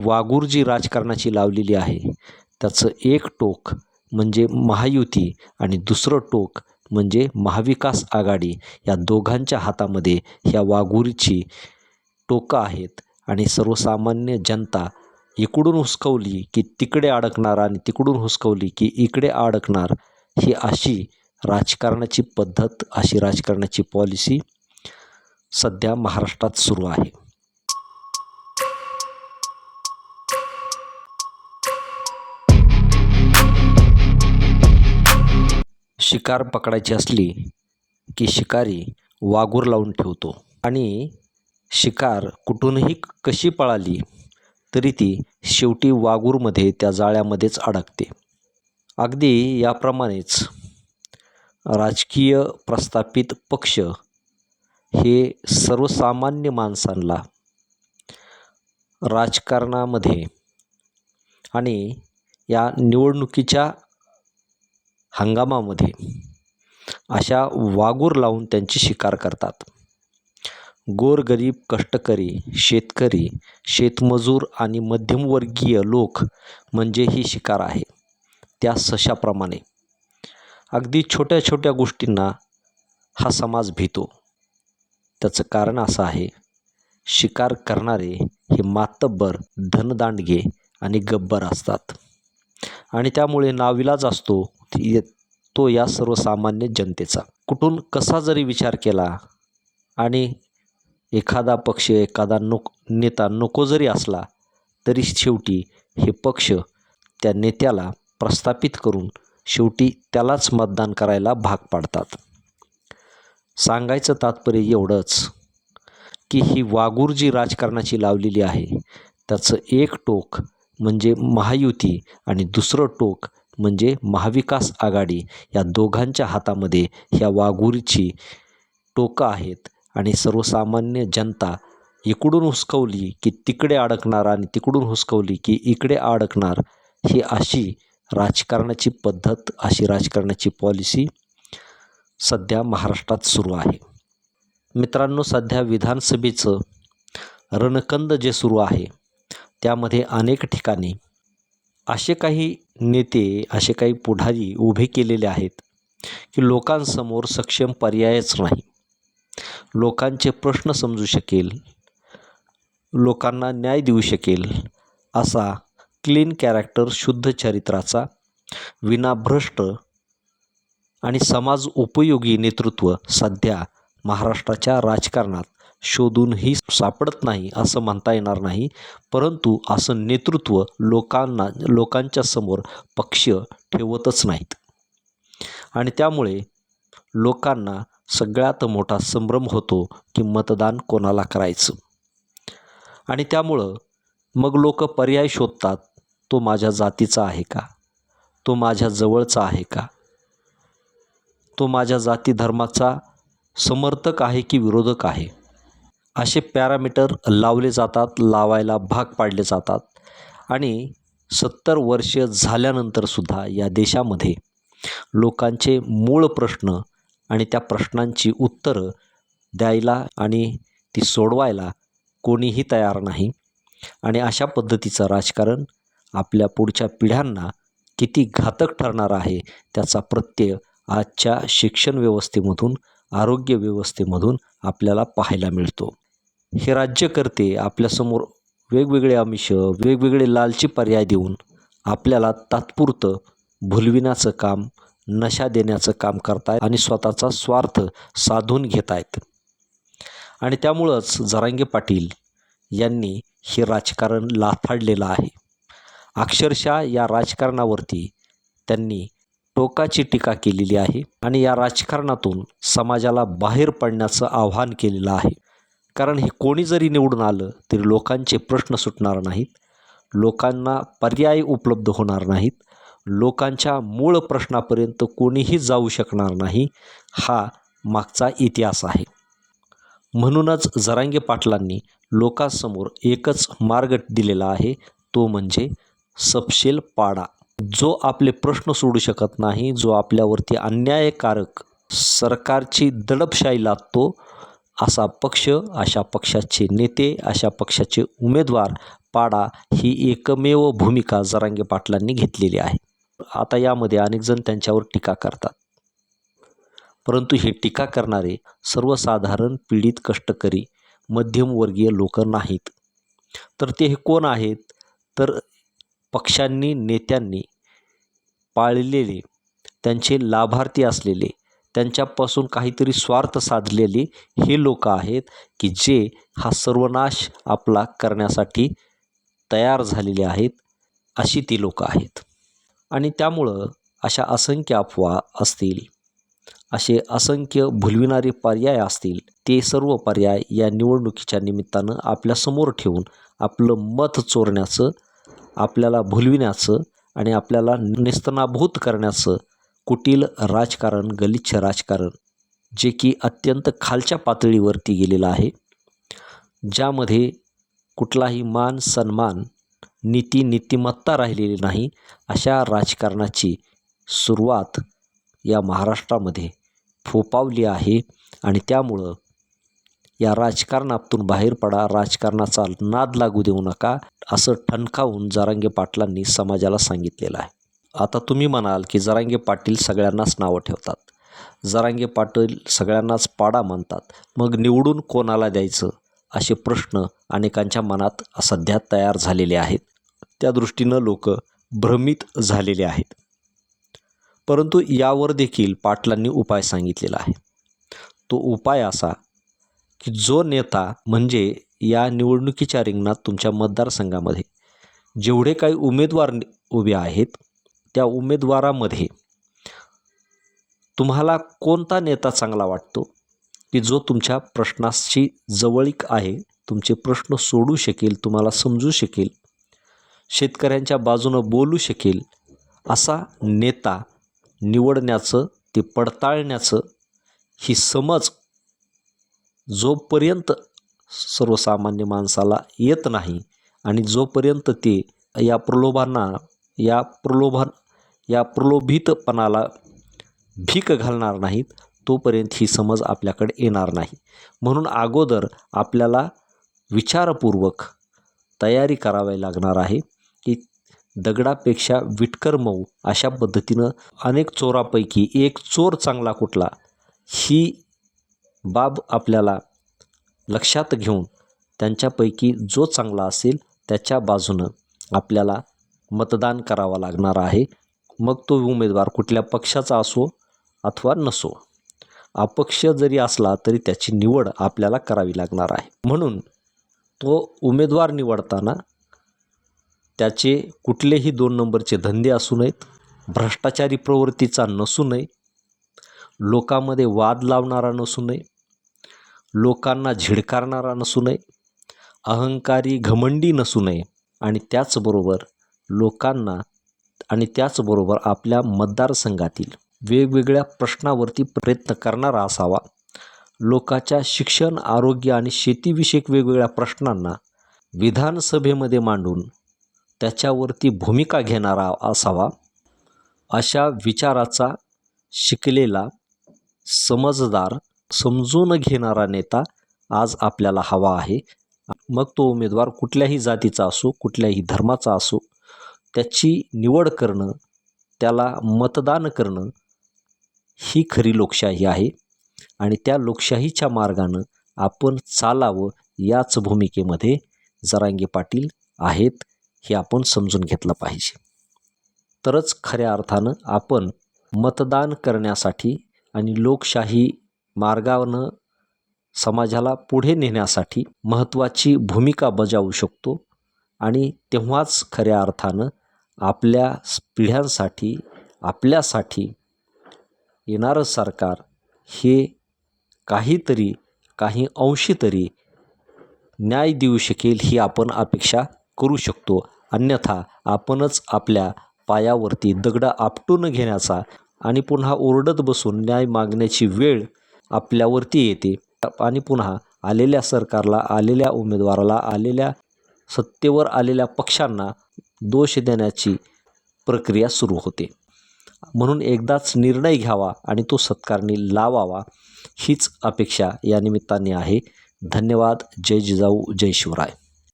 वाघूर जी राजकारणाची लावलेली आहे त्याचं एक टोक म्हणजे महायुती आणि दुसरं टोक म्हणजे महाविकास आघाडी. या दोघांच्या हातामध्ये ह्या वाघुरीची टोकं आहेत आणि सर्वसामान्य जनता इकडून हुसकवली की तिकडे अडकणार आणि तिकडून हुसकवली की इकडे अडकणार. ही अशी राजकारणाची पद्धत, अशी राजकारणाची पॉलिसी सध्या महाराष्ट्रात सुरू आहे. शिकार पकडायची असली की शिकारी वाघूर लावून ठेवतो आणि शिकार कुठूनही कशी पळाली तरी ती शेवटी वाघूरमध्ये, त्या जाळ्यामध्येच अडकते. अगदी याप्रमाणेच राजकीय प्रस्थापित पक्ष हे सर्वसामान्य माणसांना राजकारणामध्ये आणि या निवडणुकीच्या हंगामामध्ये अशा वाघूर लावून त्यांची शिकार करतात. गोरगरीब कष्टकरी, शेतकरी, शेतमजूर आणि मध्यमवर्गीय लोक म्हणजे ही शिकार आहे. त्या सशाप्रमाणे अगदी छोट्या छोट्या गोष्टींना हा समाज भीतो. त्याचं कारण असं आहे, शिकार करणारे हे मातब्बर, धनदांडगे आणि गब्बर असतात आणि त्यामुळे नाविलाज असतो तो या सर्वसामान्य जनतेचा. कुठून कसा जरी विचार केला आणि एखादा पक्ष, एखादा नेता नको जरी असला तरी शेवटी हे पक्ष त्या नेत्याला प्रस्थापित करून शेवटी त्यालाच मतदान करायला भाग पाडतात. सांगायचं तात्पर्य एवढंच की ही वाघूर जी राजकारणाची लावलेली आहे त्याचं एक टोक म्हणजे महायुती आणि दुसरं टोक म्हणजे महाविकास आघाडी. या दोघांच्या हातामध्ये ह्या वाघुरीची टोकं आहेत आणि सर्वसामान्य जनता इकडून हुसकवली की तिकडे अडकणार आणि तिकडून हुसकवली की इकडे अडकणार. ही अशी राजकारणाची पद्धत, अशी राजकारणाची पॉलिसी सध्या महाराष्ट्रात सुरू आहे. मित्रांनो, सध्या विधानसभेचं रणकंद जे सुरू आहे त्यामध्ये अनेक ठिकाणी असे काही नेते, असे काही पुढारी उभे केलेले आहेत की लोकांसमोर सक्षम पर्यायच नाही. लोकांचे प्रश्न समजू शकेल, लोकांना न्याय देऊ शकेल असा क्लीन कॅरेक्टर, शुद्ध चरित्राचा, विनाभ्रष्ट आणि समाज उपयोगी नेतृत्व सध्या महाराष्ट्राच्या राजकारणात शोधूनही सापडत नाही असं म्हणता येणार नाही. परंतु असं नेतृत्व लोकांच्या समोर पक्ष ठेवतच नाहीत आणि त्यामुळे लोकांना सगळ्यात मोठा संभ्रम होतो की मतदान कोणाला करायचं. आणि त्यामुळं मग लोक पर्याय शोधतात, तो माझ्या जातीचा आहे का, तो माझ्या जवळचा आहे का, तो माझ्या जाती धर्माचा समर्थक आहे की विरोधक आहे. असे पॅरामीटर लावले जातात, लावायला भाग पाडले जातात. आणि 70 वर्ष झाल्यानंतरसुद्धा या देशामध्ये लोकांचे मूळ प्रश्न आणि त्या प्रश्नांची उत्तरं द्यायला आणि ती सोडवायला कोणीही तयार नाही. आणि अशा पद्धतीचं राजकारण आपल्या पुढच्या पिढ्यांना किती घातक ठरणार आहे त्याचा प्रत्यय आजच्या शिक्षण व्यवस्थेमधून, आरोग्य व्यवस्थेमधून आपल्याला पाहायला मिळतो. हे राज्यकर्ते आपल्यासमोर वेगवेगळे आमिष, वेगवेगळे लालची पर्याय देऊन आपल्याला तात्पुरतं भुलविण्याचं काम, नशा देण्याचं काम करतायत आणि स्वतःचा स्वार्थ साधून घेत आहेत. आणि त्यामुळंच जरांगे पाटील यांनी हे राजकारण लाथाडलेलं आहे. अक्षरशः या राजकारणावरती त्यांनी टोकाची टीका केलेली आहे आणि या राजकारणातून समाजाला बाहेर पडण्याचं आव्हान केलेलं आहे. कारण हे कोणी जरी निवडून आलं तरी लोकांचे प्रश्न सुटणार नाहीत, लोकांना पर्याय उपलब्ध होणार नाहीत, लोकांच्या मूळ प्रश्नापर्यंत कोणीही जाऊ शकणार नाही. हा मागचा इतिहास आहे. म्हणूनच जरांगे पाटलांनी लोकांसमोर एकच मार्ग दिलेला आहे, तो म्हणजे सपशेल पाडा. जो आपले प्रश्न सोडू शकत नाही, जो आपल्यावरती अन्यायकारक सरकारची दडपशाही लादतो असा पक्ष, अशा पक्षाचे नेते, अशा पक्षाचे उमेदवार पाडा ही एकमेव भूमिका जरांगे पाटलांनी घेतलेली आहे. आता यामध्ये अनेक जण त्यांच्यावर टीका करतात, परंतु हे टीका करणारे सर्वसाधारण पीडित कष्टकरी मध्यमवर्गीय लोक नाहीत. तर ते कोण आहेत? तर पक्षांनी, नेत्यांनी पाळलेले, त्यांचे लाभार्थी असलेले, त्यांच्यापासून काहीतरी स्वार्थ साधलेले हे लोक आहेत की जे हा सर्वनाश आपला करण्यासाठी तयार झालेले आहेत. अशी ती लोक आहेत. आणि त्यामुळं अशा असंख्य अफवा असतील, असे असंख्य भुलविणारे पर्याय असतील, ते सर्व पर्याय या निवडणुकीच्या निमित्तानं आपल्यासमोर ठेवून आपलं मत चोरण्याचं, आपल्याला भुलविण्याचं आणि आपल्याला नेस्तनाभूत करण्याचं कुटील राजकारण, गलिच्छ राजकारण, जे की अत्यंत खालच्या पातळीवरती गेलेलं आहे, ज्यामध्ये कुठलाही मान सन्मान, नीती नीतिमत्ता राहिलेली नाही, अशा राजकारणाची सुरुवात या महाराष्ट्रामध्ये फोफावली आहे. आणि त्यामुळं या राजकारणातून बाहेर पडा, राजकारणाचा नाद लागू देऊ नका, असं ठणकावून जरांगे पाटलांनी समाजाला सांगितलेलं आहे. आता तुम्ही म्हणाल की जरांगे पाटील सगळ्यांनाच नावं ठेवतात, जरांगे पाटील सगळ्यांनाच पाडा म्हणतात, मग निवडून कोणाला द्यायचं, असे प्रश्न अनेकांच्या मनात सध्या तयार झालेले आहेत. त्या दृष्टीनं लोक भ्रमित झालेले आहेत. परंतु यावर देखील पाटलांनी उपाय सांगितलेला आहे. तो उपाय असा की जो नेता, म्हणजे या निवडणुकीच्या रिंगणात तुमच्या मतदारसंघामध्ये जेवढे काही उमेदवार उभे आहेत, त्या उमेदवारामध्ये तुम्हाला कोणता नेता चांगला वाटतो की जो तुमच्या प्रश्नाशी जवळीक आहे, तुमचे प्रश्न सोडू शकेल, तुम्हाला समजू शकेल, शेतकऱ्यांच्या बाजूनं बोलू शकेल, असा नेता निवडण्याचं, ते पडताळण्याचं ही समज जोपर्यंत सर्वसामान्य माणसाला येत नाही आणि जोपर्यंत ते या प्रलोभितपणाला भीक घालणार नाहीत, तोपर्यंत ही समज आपल्याकडे येणार नाही. म्हणून अगोदर आपल्याला विचारपूर्वक तयारी करावी लागणार आहे की दगडापेक्षा विटकर मऊ, अशा पद्धतीनं अनेक चोरापैकी एक चोर चांगला कुठला, ही बाब आपल्याला लक्षात घेऊन त्यांच्यापैकी जो चांगला असेल त्याच्या बाजूनं आपल्याला मतदान करावं लागणार आहे. मग तो उमेदवार कुठल्या पक्षाचा असो अथवा नसो, अपक्ष जरी असला तरी त्याची निवड आपल्याला करावी लागणार आहे. म्हणून तो उमेदवार निवडताना त्याचे कुठलेही 2 नंबरचे धंदे असू नयेत, भ्रष्टाचारी प्रवृत्तीचा नसू नये, लोकांमध्ये वाद लावणारा नसू नये, लोकांना झिडकारणारा नसू नये, अहंकारी घमंडी नसू नये, आणि त्याचबरोबर आपल्या मतदारसंघातील वेगवेगळ्या प्रश्नावरती प्रयत्न करणारा असावा. लोकांच्या शिक्षण, आरोग्य आणि शेतीविषयक वेगवेगळ्या प्रश्नांना विधानसभेमध्ये मांडून त्याच्यावरती भूमिका घेणारा असावा. अशा विचाराचा शिकलेला, समजदार, समजून घेणारा नेता आज आपल्याला हवा आहे. मग तो उमेदवार कुठल्याही जातीचा असो, कुठल्याही धर्माचा असो, त्याची निवड करणं, त्याला मतदान करणं ही खरी लोकशाही आहे. आणि त्या लोकशाहीच्या मार्गानं आपण चालावं, याच भूमिकेमध्ये जरांगे पाटील आहेत, हे आपण समजून घेतलं पाहिजे. तरच खऱ्या अर्थानं आपण मतदान करण्यासाठी आणि लोकशाही मार्गानं समाजाला पुढे नेण्यासाठी महत्त्वाची भूमिका बजावू शकतो. आणि तेव्हाच खऱ्या अर्थानं आपल्या पिढ्यांसाठी, आपल्यासाठी येणारं सरकार हे काहीतरी, काही अंशी तरी न्याय देऊ शकेल, ही आपण अपेक्षा करू शकतो. अन्यथा आपणच आपल्या पायावरती दगड आपटून घेण्याचा आणि पुन्हा ओरडत बसून न्याय मागण्याची वेळ आपल्यावरती येते. आणि पुन्हा आलेल्या सरकारला, आलेल्या उमेदवाराला, आलेल्या सत्तेवर आलेल्या पक्षांना दोष देण्याची प्रक्रिया सुरू होते. म्हणून एकदाच निर्णय घ्यावा आणि तो सत्कारणी लावावा हीच अपेक्षा या निमित्ताने आहे. धन्यवाद. जय जिजाऊ जय शिवराय.